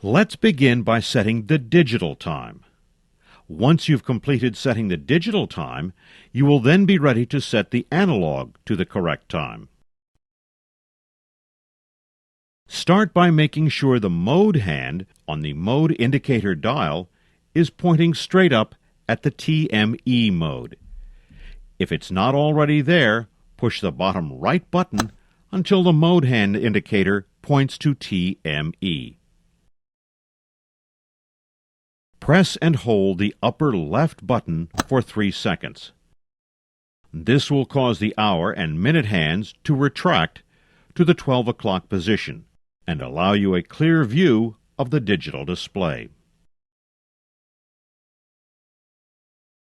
Let's begin by setting the digital time. Once you've completed setting the digital time, you will then be ready to set the analog to the correct time. Start by making sure the mode hand on the mode indicator dial is pointing straight up at the TME mode. If it's not already there, push the bottom right button until the mode hand indicator points to TME. Press and hold the upper left button for 3 seconds. This will cause the hour and minute hands to retract to the 12 o'clock position and allow you a clear view of the digital display.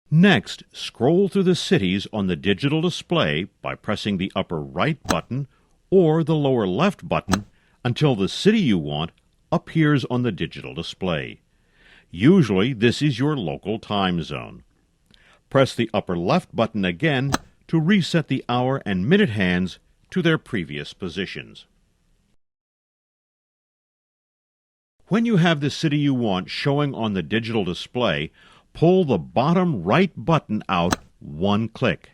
Next, scroll through the cities on the digital display by pressing the upper right button or the lower left button until the city you want appears on the digital display. Usually, this is your local time zone. Press the upper left button again to reset the hour and minute hands to their previous positions. When you have the city you want showing on the digital display, pull the bottom right button out 1 click.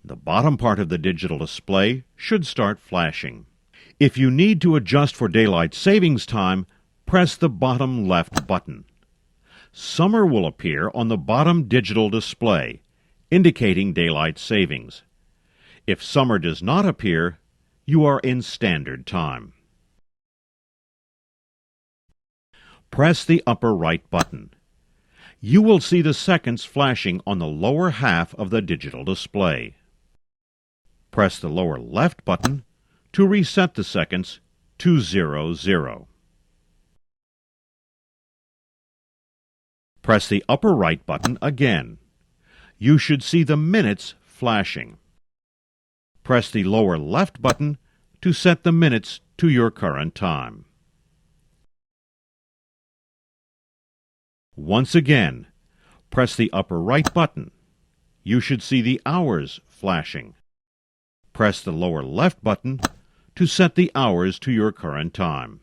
The bottom part of the digital display should start flashing. If you need to adjust for daylight savings time, press the bottom left button. Summer will appear on the bottom digital display, indicating daylight savings. If summer does not appear, you are in standard time. Press the upper right button. You will see the seconds flashing on the lower half of the digital display. Press the lower left button to reset the seconds to 00. Press the upper right button again. You should see the minutes flashing. Press the lower left button to set the minutes to your current time. Once again, press the upper right button. You should see the hours flashing. Press the lower left button to set the hours to your current time.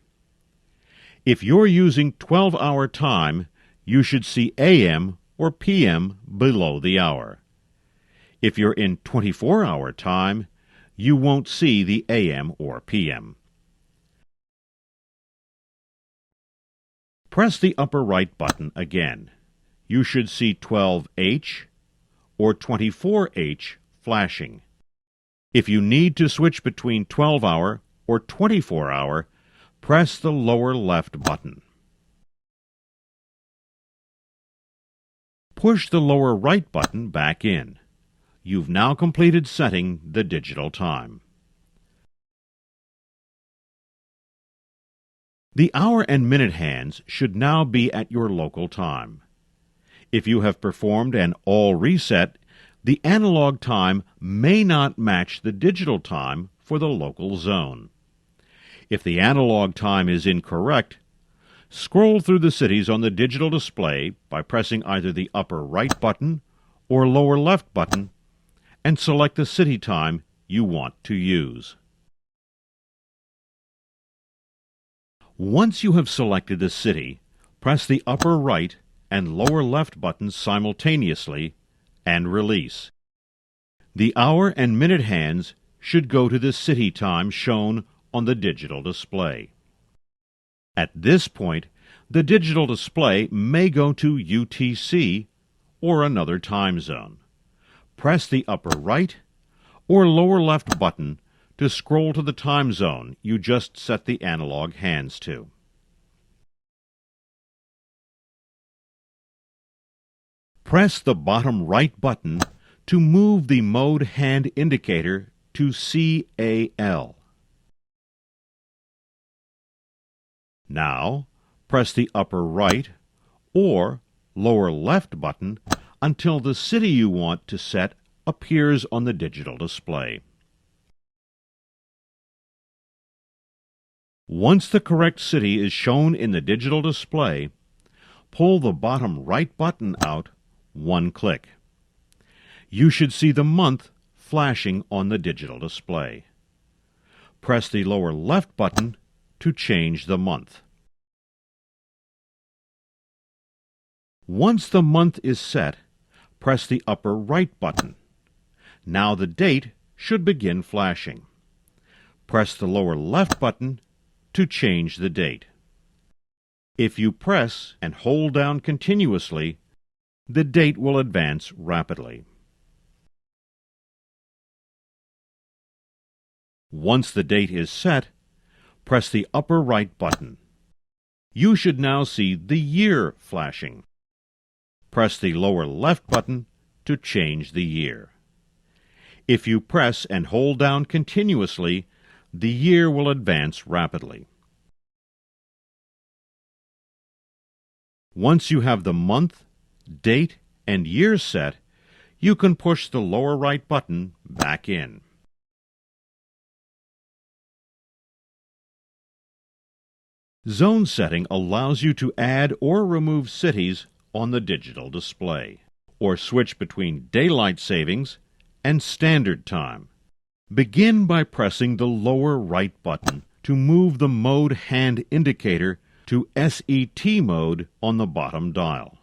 If you're using 12-hour time, you should see AM or PM below the hour. If you're in 24-hour time, you won't see the AM or PM. Press the upper right button again. You should see 12H or 24H flashing. If you need to switch between 12-hour or 24-hour, press the lower left button. Push the lower right button back in. You've now completed setting the digital time. The hour and minute hands should now be at your local time. If you have performed an all reset, the analog time may not match the digital time for the local zone. If the analog time is incorrect, scroll through the cities on the digital display by pressing either the upper right button or lower left button and select the city time you want to use. Once you have selected the city, press the upper right and lower left buttons simultaneously and release. The hour and minute hands should go to the city time shown on the digital display. At this point, the digital display may go to UTC or another time zone. Press the upper right or lower left button to scroll to the time zone you just set the analog hands to. Press the bottom right button to move the mode hand indicator to CAL. Now, press the upper right or lower left button until the city you want to set appears on the digital display. Once the correct city is shown in the digital display, pull the bottom right button out 1 click. You should see the month flashing on the digital display. Press the lower left button to change the month. Once the month is set, press the upper right button. Now the date should begin flashing. Press the lower left button to change the date. If you press and hold down continuously, the date will advance rapidly. Once the date is set, press the upper right button. You should now see the year flashing. Press the lower left button to change the year. If you press and hold down continuously, the year will advance rapidly. Once you have the month, date, and year set, you can push the lower right button back in. Zone setting allows you to add or remove cities on the digital display, or switch between daylight savings and standard time. Begin by pressing the lower right button to move the mode hand indicator to SET mode on the bottom dial.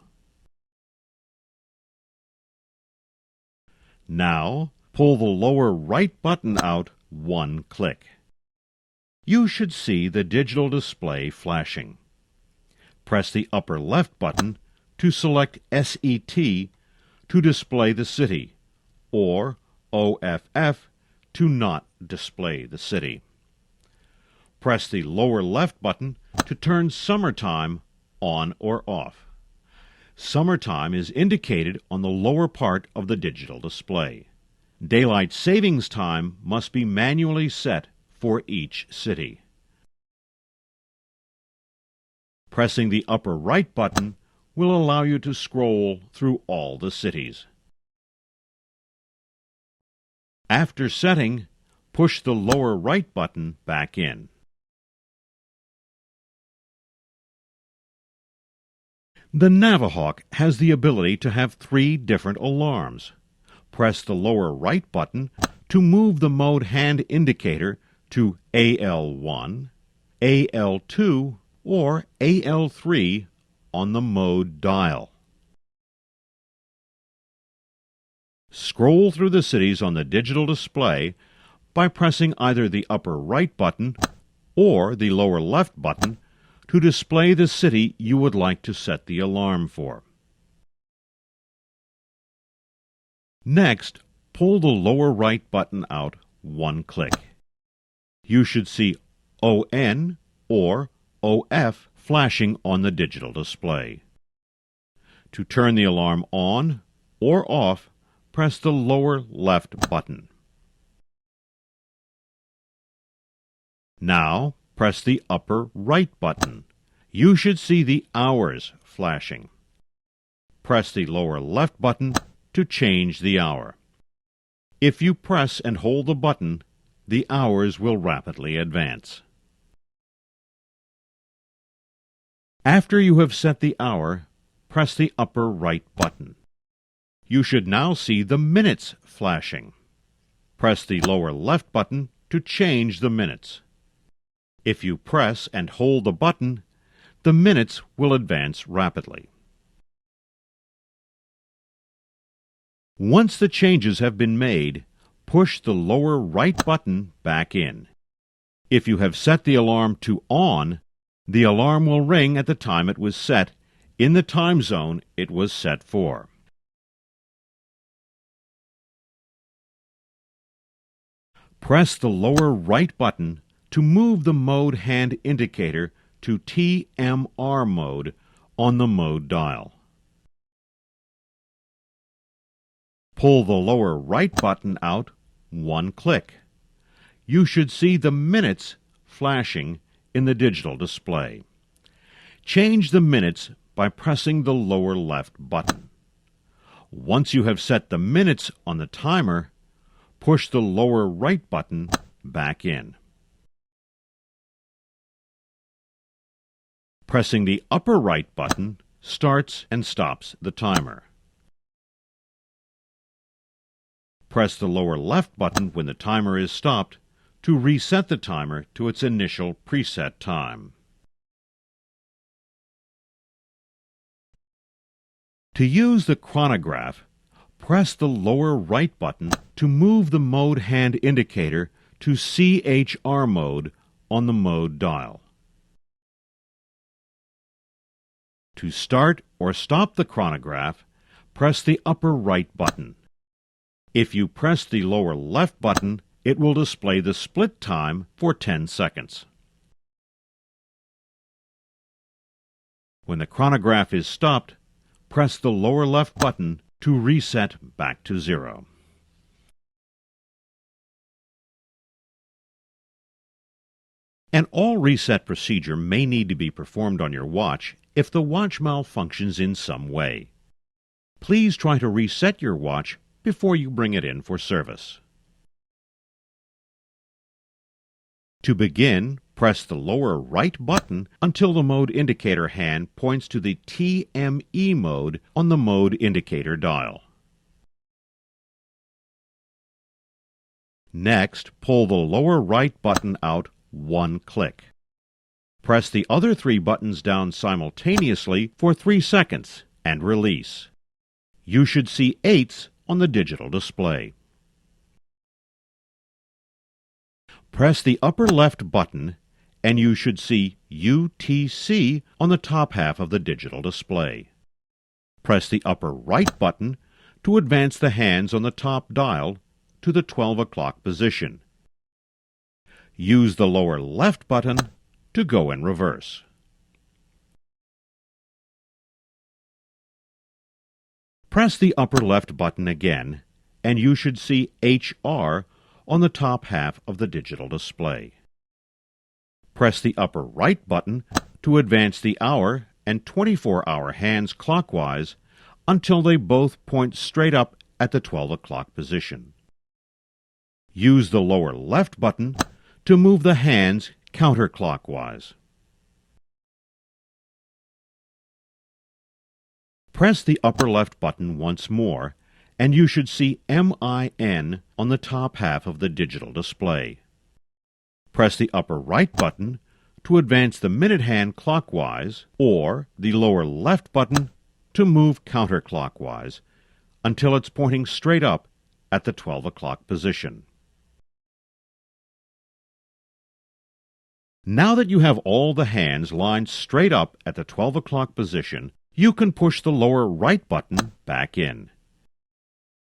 Now, pull the lower right button out one click. You should see the digital display flashing. Press the upper left button to select SET to display the city, or OFF to not display the city. Press the lower left button to turn summertime on or off. Summertime is indicated on the lower part of the digital display. Daylight savings time must be manually set for each city. Pressing the upper right button will allow you to scroll through all the cities. After setting, push the lower right button back in. The Navihawk has the ability to have 3 different alarms. Press the lower right button to move the mode hand indicator to AL1, AL2, or AL3 on the mode dial. Scroll through the cities on the digital display by pressing either the upper right button or the lower left button to display the city you would like to set the alarm for. Next, pull the lower right button out one click. You should see ON or OF flashing on the digital display. To turn the alarm on or off, press the lower left button. Now, press the upper right button. You should see the hours flashing. Press the lower left button to change the hour. If you press and hold the button, the hours will rapidly advance. After you have set the hour, press the upper right button. You should now see the minutes flashing. Press the lower left button to change the minutes. If you press and hold the button, the minutes will advance rapidly. Once the changes have been made, push the lower right button back in. If you have set the alarm to on, the alarm will ring at the time it was set in the time zone it was set for. Press the lower right button to move the mode hand indicator to TMR mode on the mode dial. Pull the lower right button out one click. You should see the minutes flashing in the digital display. Change the minutes by pressing the lower left button. Once you have set the minutes on the timer, push the lower right button back in. Pressing the upper right button starts and stops the timer. Press the lower left button when the timer is stopped to reset the timer to its initial preset time. To use the chronograph, press the lower right button to move the mode hand indicator to CHR mode on the mode dial. To start or stop the chronograph, press the upper right button. If you press the lower left button, it will display the split time for 10 seconds. When the chronograph is stopped, press the lower left button to reset back to 0. An all reset procedure may need to be performed on your watch if the watch malfunctions in some way. Please try to reset your watch before you bring it in for service. To begin, press the lower right button until the mode indicator hand points to the TME mode on the mode indicator dial. Next, pull the lower right button out one click. Press the other 3 buttons down simultaneously for 3 seconds and release. You should see 8s on the digital display. Press the upper left button and you should see UTC on the top half of the digital display. Press the upper right button to advance the hands on the top dial to the 12 o'clock position. Use the lower left button to go in reverse. Press the upper left button again, and you should see HR on the top half of the digital display. Press the upper right button to advance the hour and 24-hour hands clockwise until they both point straight up at the 12 o'clock position. Use the lower left button to move the hands counterclockwise. Press the upper left button once more, and you should see MIN on the top half of the digital display. Press the upper right button to advance the minute hand clockwise, or the lower left button to move counterclockwise until it's pointing straight up at the 12 o'clock position. Now that you have all the hands lined straight up at the 12 o'clock position, you can push the lower right button back in.